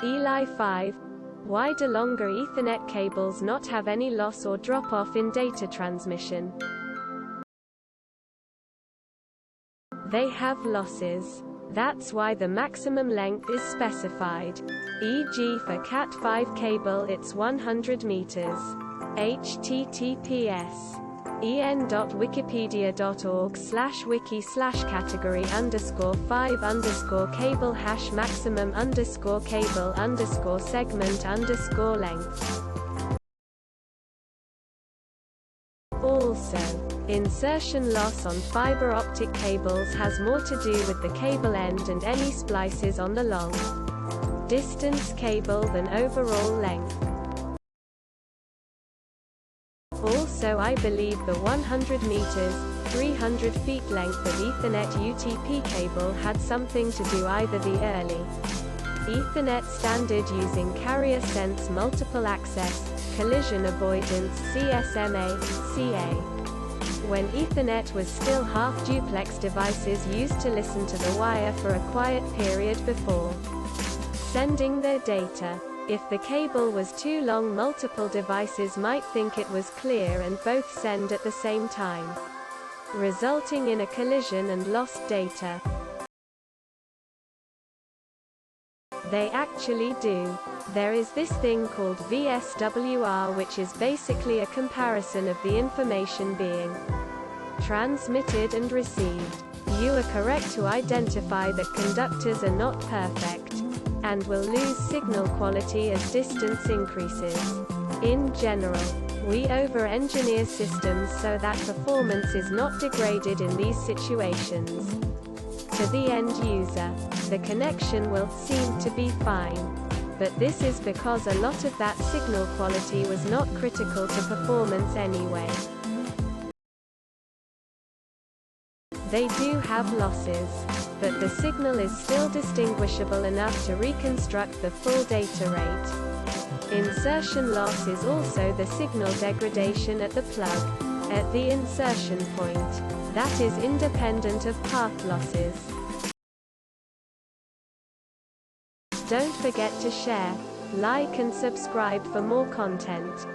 ELI5. Why do longer Ethernet cables not have any loss or drop-off in data transmission? They have losses. That's why the maximum length is specified. E.g. for Cat5 cable it's 100 meters. https en.wikipedia.org/wiki/category_5_cable #maximum_cable_segment_length. Also, insertion loss on fiber optic cables has more to do with the cable end and any splices on the long distance cable than overall length. Also, I believe the 100 meters, 300 feet length of Ethernet UTP cable had something to do either the early Ethernet standard using carrier sense multiple access, collision avoidance CSMA, CA. When Ethernet was still half-duplex devices used to listen to the wire for a quiet period before sending their data. If the cable was too long, multiple devices might think it was clear and both send at the same time, resulting in a collision and lost data. They actually do. There is this thing called VSWR, which is basically a comparison of the information being transmitted and received. You are correct to identify that conductors are not perfect and will lose signal quality as distance increases. In general, we over-engineer systems so that performance is not degraded in these situations. To the end user, the connection will seem to be fine. But this is because a lot of that signal quality was not critical to performance anyway. They do have losses, but the signal is still distinguishable enough to reconstruct the full data rate. Insertion loss is also the signal degradation at the plug, at the insertion point, that is independent of path losses. Don't forget to share, like and subscribe for more content.